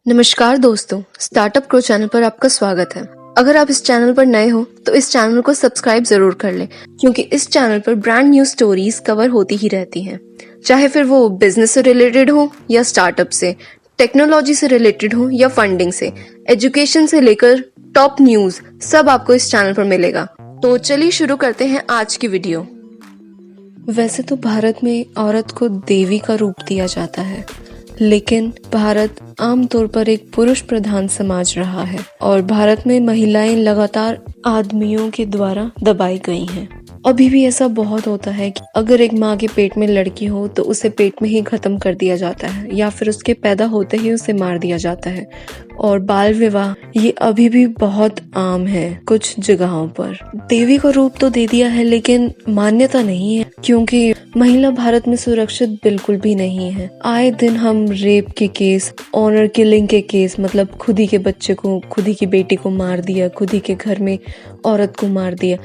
नमस्कार दोस्तों, startup grow channel पर आपका स्वागत है। अगर आप इस चैनल पर नए हो तो इस चैनल को सब्सक्राइब जरूर कर लें, क्योंकि इस चैनल पर ब्रांड न्यू स्टोरीज कवर होती ही रहती हैं। चाहे फिर वो बिजनेस से रिलेटेड हो या स्टार्टअप से, टेक्नोलॉजी से रिलेटेड हो या फंडिंग से, एजुकेशन से लेकर टॉप न्यूज, सब आपको इस चैनल पर मिलेगा। तो चलिए शुरू करते हैं आज की वीडियो। वैसे तो भारत में औरत को देवी का रूप दिया जाता है, लेकिन भारत आमतौर पर एक पुरुष प्रधान समाज रहा है और भारत में महिलाएं लगातार आदमियों के द्वारा दबाई गई हैं। अभी भी ऐसा बहुत होता है कि अगर एक माँ के पेट में लड़की हो तो उसे पेट में ही खत्म कर दिया जाता है या फिर उसके पैदा होते ही उसे मार दिया जाता है। और बाल विवाह ये अभी भी बहुत आम है कुछ जगहों पर। देवी का रूप तो दे दिया है, लेकिन मान्यता नहीं है, क्योंकि महिला भारत में सुरक्षित बिल्कुल भी नहीं है। आए दिन हम रेप के केस, ऑनर किलिंग के केस, मतलब खुद ही के बच्चे को, खुद ही की बेटी को मार दिया, खुद ही के घर में औरत को मार दिया,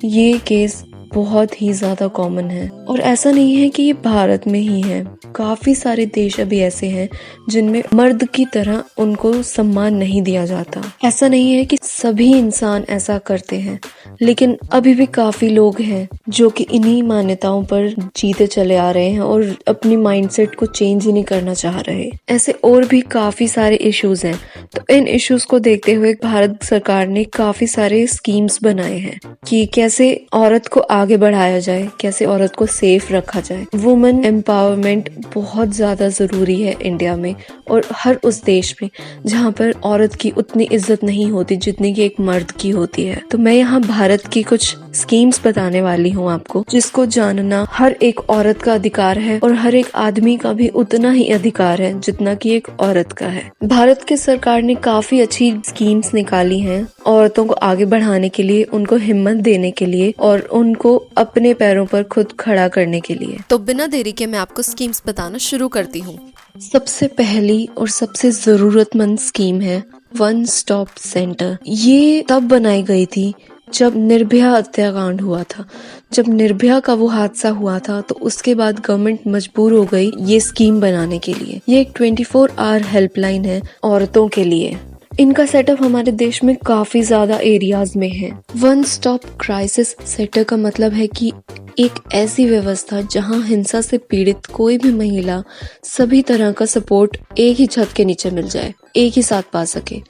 ये केस बहुत ही ज्यादा कॉमन है। और ऐसा नहीं है कि ये भारत में ही है, काफी सारे देश अभी ऐसे हैं जिनमें मर्द की तरह उनको सम्मान नहीं दिया जाता। ऐसा नहीं है कि सभी इंसान ऐसा करते हैं, लेकिन अभी भी काफी लोग हैं जो कि इन्हीं मान्यताओं पर जीते चले आ रहे हैं और अपनी माइंडसेट को चेंज ही नहीं करना चाह रहे। ऐसे और भी काफी सारे इश्यूज हैं। तो इन इश्यूज को देखते हुए भारत सरकार ने काफी सारे स्कीम्स बनाए हैं कि कैसे औरत को आगे बढ़ाया जाए, कैसे औरत को सेफ रखा जाए। वुमेन एम्पावरमेंट बहुत ज्यादा जरूरी है इंडिया में और हर उस देश में जहाँ पर औरत की उतनी इज्जत नहीं होती जितनी कि एक मर्द की होती है। तो मैं यहाँ भारत की कुछ स्कीम्स बताने वाली हूँ आपको, जिसको जानना हर एक औरत का अधिकार है और हर एक आदमी का भी उतना ही अधिकार है जितना कि एक औरत का है। भारत की सरकार ने काफी अच्छी स्कीम्स निकाली हैं औरतों को आगे बढ़ाने के लिए, उनको हिम्मत देने के लिए और उनको अपने पैरों पर खुद खड़ा करने के लिए। तो बिना देरी के मैं आपको स्कीम्स बताना शुरू करती हूँ। सबसे पहली और सबसे जरूरतमंद स्कीम है वन स्टॉप सेंटर। ये तब बनाई गई थी जब निर्भया हत्याकांड हुआ था। जब निर्भया का वो हादसा हुआ था तो उसके बाद गवर्नमेंट मजबूर हो गई ये स्कीम बनाने के लिए। ये एक 24 आवर हेल्पलाइन है औरतों के लिए। इनका सेटअप हमारे देश में काफी ज्यादा एरियाज में है। वन स्टॉप क्राइसिस सेंटर का मतलब है कि एक ऐसी व्यवस्था जहां हिंसा से पीड़ित कोई भी महिला सभी तरह का सपोर्ट एक ही छत के नीचे मिल जाए, एक ही साथ पा सके।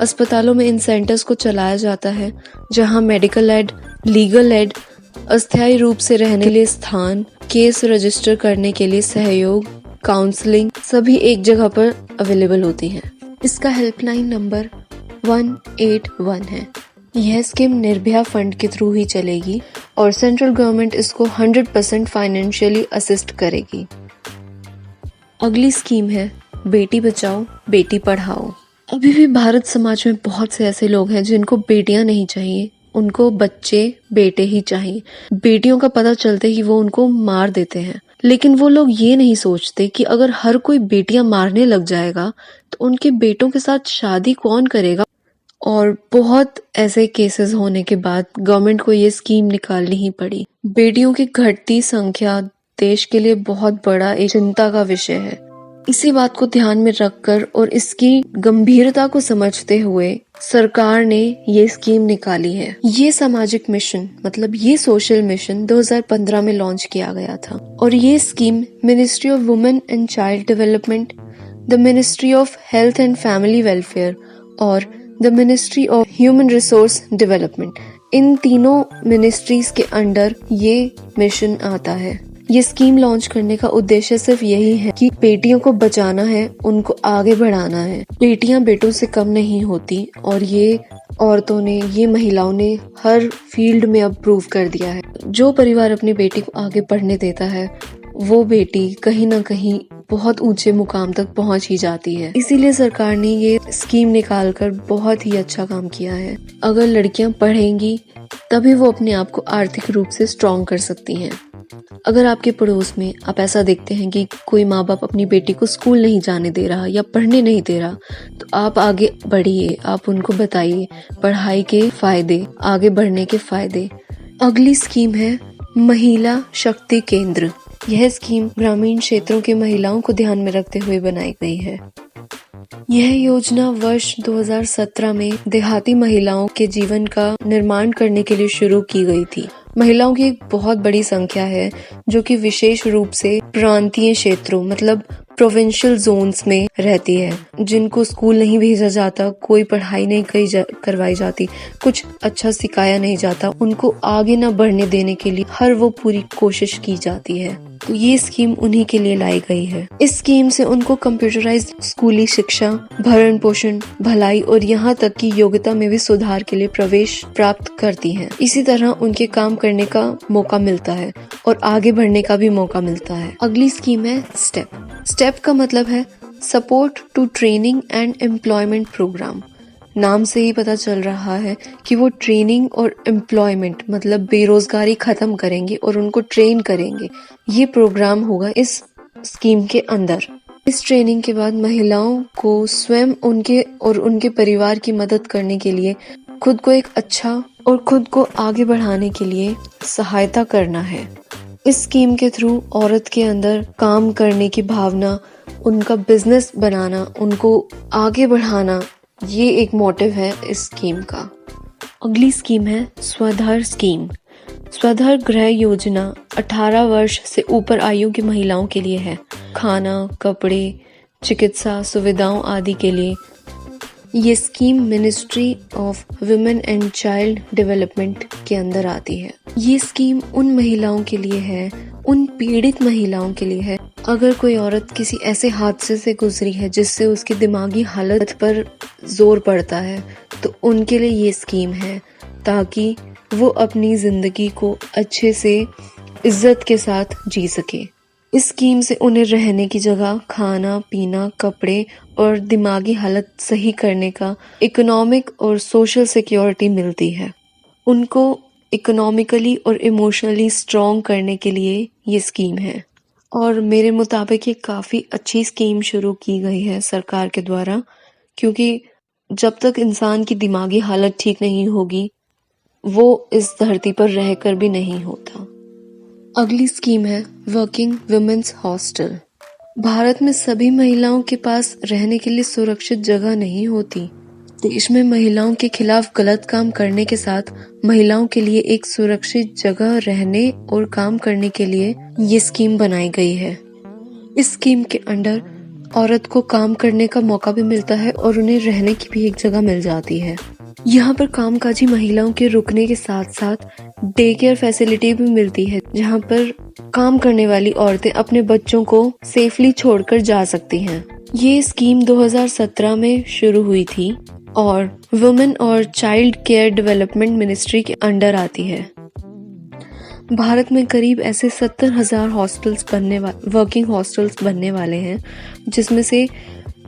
अस्पतालों में इन सेंटर्स को चलाया जाता है जहां मेडिकल एड, लीगल एड, अस्थायी रूप से रहने के लिए स्थान, केस रजिस्टर करने के लिए सहयोग, काउंसलिंग सभी एक जगह पर अवेलेबल होती है। इसका हेल्पलाइन नंबर 181 है। यह स्कीम निर्भया फंड के थ्रू ही चलेगी और सेंट्रल गवर्नमेंट इसको 100% फाइनेंशियली असिस्ट करेगी। अगली स्कीम है बेटी बचाओ बेटी पढ़ाओ। अभी भी भारत समाज में बहुत से ऐसे लोग हैं जिनको बेटियां नहीं चाहिए, उनको बच्चे बेटे ही चाहिए। बेटियों का पता चलते ही वो उनको मार देते हैं, लेकिन वो लोग ये नहीं सोचते कि अगर हर कोई बेटियां मारने लग जाएगा तो उनके बेटों के साथ शादी कौन करेगा। और बहुत ऐसे केसेस होने के बाद गवर्नमेंट को ये स्कीम निकालनी ही पड़ी। बेटियों की घटती संख्या देश के लिए बहुत बड़ा एक चिंता का विषय है। इसी बात को ध्यान में रखकर और इसकी गंभीरता को समझते हुए सरकार ने ये स्कीम निकाली है। ये सामाजिक मिशन, मतलब ये सोशल मिशन 2015 में लॉन्च किया गया था और ये scheme ministry of women and child development, the ministry of health and family welfare और the ministry of human resource development, इन तीनों मिनिस्ट्रीज के अंडर ये मिशन आता है। ये स्कीम लॉन्च करने का उद्देश्य सिर्फ यही है कि बेटियों को बचाना है, उनको आगे बढ़ाना है। बेटियां बेटों से कम नहीं होती और ये औरतों ने, ये महिलाओं ने हर फील्ड में अब प्रूव कर दिया है। जो परिवार अपनी बेटी को आगे पढ़ने देता है वो बेटी कहीं ना कहीं बहुत ऊंचे मुकाम तक पहुंच ही जाती है। इसीलिए सरकार ने ये स्कीम निकालकर बहुत ही अच्छा काम किया है। अगर लड़कियां पढ़ेंगी तभी वो अपने आप को आर्थिक रूप से स्ट्रॉन्ग कर सकती हैं। अगर आपके पड़ोस में आप ऐसा देखते हैं कि कोई माँ बाप अपनी बेटी को स्कूल नहीं जाने दे रहा या पढ़ने नहीं दे रहा, तो आप आगे बढ़िए, आप उनको बताइए पढ़ाई के फायदे, आगे बढ़ने के फायदे। अगली स्कीम है महिला शक्ति केंद्र। यह स्कीम ग्रामीण क्षेत्रों की महिलाओं को ध्यान में रखते हुए बनाई गई है। यह योजना वर्ष 2017 में देहाती महिलाओं के जीवन का निर्माण करने के लिए शुरू की गई थी। महिलाओं की एक बहुत बड़ी संख्या है जो कि विशेष रूप से प्रांतीय क्षेत्रों मतलब प्रोविंशियल जोन्स में रहती है, जिनको स्कूल नहीं भेजा जाता, कोई पढ़ाई नहीं करवाई जाती, कुछ अच्छा सिखाया नहीं जाता, उनको आगे न बढ़ने देने के लिए हर वो पूरी कोशिश की जाती है। तो ये स्कीम उन्हीं के लिए लाई गई है। इस स्कीम से उनको कंप्यूटराइज्ड स्कूली शिक्षा, भरण पोषण, भलाई और यहाँ तक कि योग्यता में भी सुधार के लिए प्रवेश प्राप्त करती हैं। इसी तरह उनके काम करने का मौका मिलता है और आगे बढ़ने का भी मौका मिलता है। अगली स्कीम है स्टेप। स्टेप का मतलब है support to training and employment programme. नाम से ही पता चल रहा है कि वो ट्रेनिंग और एम्प्लॉयमेंट मतलब बेरोजगारी खत्म करेंगे और उनको ट्रेन करेंगे। ये प्रोग्राम होगा इस स्कीम के अंदर। इस ट्रेनिंग के बाद महिलाओं को स्वयं उनके और उनके परिवार की मदद करने के लिए खुद को एक अच्छा और खुद को आगे बढ़ाने के लिए सहायता करना है। इस स्कीम के थ्रू औरत के अंदर काम करने की भावना, उनका बिजनेस बनाना, उनको आगे बढ़ाना, ये एक मोटिव है इस स्कीम का। अगली स्कीम है स्वधर स्कीम। स्वधर गृह योजना 18 वर्ष से ऊपर आयु की महिलाओं के लिए है। खाना, कपड़े, चिकित्सा सुविधाओं आदि के लिए ये scheme ministry of women and child development के अंदर आती है। ये स्कीम उन महिलाओं के लिए है, उन पीड़ित महिलाओं के लिए है, अगर कोई औरत किसी ऐसे हादसे से गुजरी है जिससे उसकी दिमागी हालत पर जोर पड़ता है, तो उनके लिए ये स्कीम है ताकि वो अपनी जिंदगी को अच्छे से इज्जत के साथ जी सके। इस स्कीम से उन्हें रहने की जगह, खाना पीना, कपड़े और दिमागी हालत सही करने का इकोनॉमिक और सोशल सिक्योरिटी मिलती है। उनको इकोनॉमिकली और इमोशनली स्ट्रॉन्ग करने के लिए ये स्कीम है और मेरे मुताबिक ये काफ़ी अच्छी स्कीम शुरू की गई है सरकार के द्वारा, क्योंकि जब तक इंसान की दिमागी हालत ठीक नहीं होगी वो इस धरती पर रहकर भी नहीं होता। अगली स्कीम है वर्किंग वुमेन्स हॉस्टल। भारत में सभी महिलाओं के पास रहने के लिए सुरक्षित जगह नहीं होती। देश में महिलाओं के खिलाफ गलत काम करने के साथ महिलाओं के लिए एक सुरक्षित जगह रहने और काम करने के लिए ये स्कीम बनाई गई है। इस स्कीम के अंडर औरत को काम करने का मौका भी मिलता है और उन्हें रहने की भी एक जगह मिल जाती है। यहाँ पर कामकाजी महिलाओं के रुकने के साथ साथ डे केयर फैसिलिटी भी मिलती है, जहाँ पर काम करने वाली औरतें अपने बच्चों को सेफली छोड़कर जा सकती हैं। ये स्कीम 2017 में शुरू हुई थी और वुमेन और चाइल्ड केयर डेवलपमेंट मिनिस्ट्री के अंडर आती है। भारत में करीब ऐसे 70,000 वर्किंग हॉस्टल्स बनने वाले हैं, जिसमें से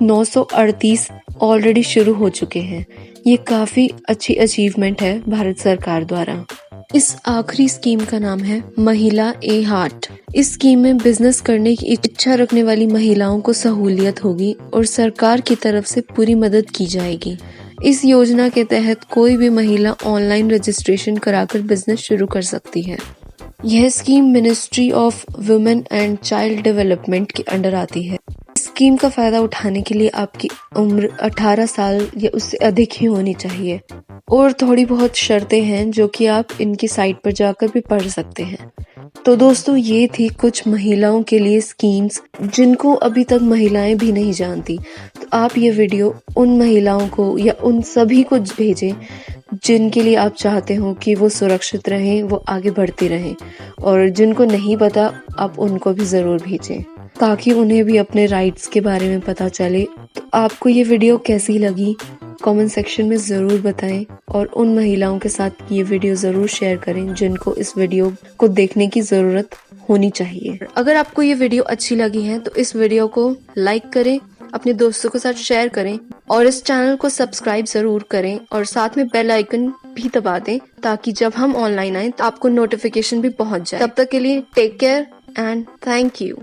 938 ऑलरेडी शुरू हो चुके हैं। ये काफी अच्छी अचीवमेंट है भारत सरकार द्वारा। इस आखिरी स्कीम का नाम है महिला ए हार्ट। इस स्कीम में बिजनेस करने की इच्छा रखने वाली महिलाओं को सहूलियत होगी और सरकार की तरफ से पूरी मदद की जाएगी। इस योजना के तहत कोई भी महिला ऑनलाइन रजिस्ट्रेशन कराकर बिजनेस शुरू कर सकती है। यह scheme ministry of women and child development के अंडर आती है। स्कीम का फायदा उठाने के लिए आपकी उम्र 18 साल या उससे अधिक ही होनी चाहिए और थोड़ी बहुत शर्तें हैं जो कि आप इनकी साइट पर जाकर भी पढ़ सकते हैं। तो दोस्तों, ये थी कुछ महिलाओं के लिए स्कीम्स जिनको अभी तक महिलाएं भी नहीं जानती। तो आप ये वीडियो उन महिलाओं को या उन सभी को भेजें जिनके लिए आप चाहते हो कि वो सुरक्षित रहें, वो आगे बढ़ती रहें, और जिनको नहीं पता आप उनको भी ज़रूर भेजें ताकि उन्हें भी अपने राइट्स के बारे में पता चले। तो आपको ये वीडियो कैसी लगी कमेंट सेक्शन में ज़रूर बताएं और उन महिलाओं के साथ ये वीडियो ज़रूर शेयर करें जिनको इस वीडियो को देखने की ज़रूरत होनी चाहिए। अगर आपको ये वीडियो अच्छी लगी है तो इस वीडियो को लाइक करें, अपने दोस्तों के साथ शेयर करें और इस चैनल को सब्सक्राइब जरूर करें और साथ में बेल आइकन भी दबा दें ताकि जब हम ऑनलाइन आए तो आपको नोटिफिकेशन भी पहुंच जाए। तब तक के लिए take care and thank you.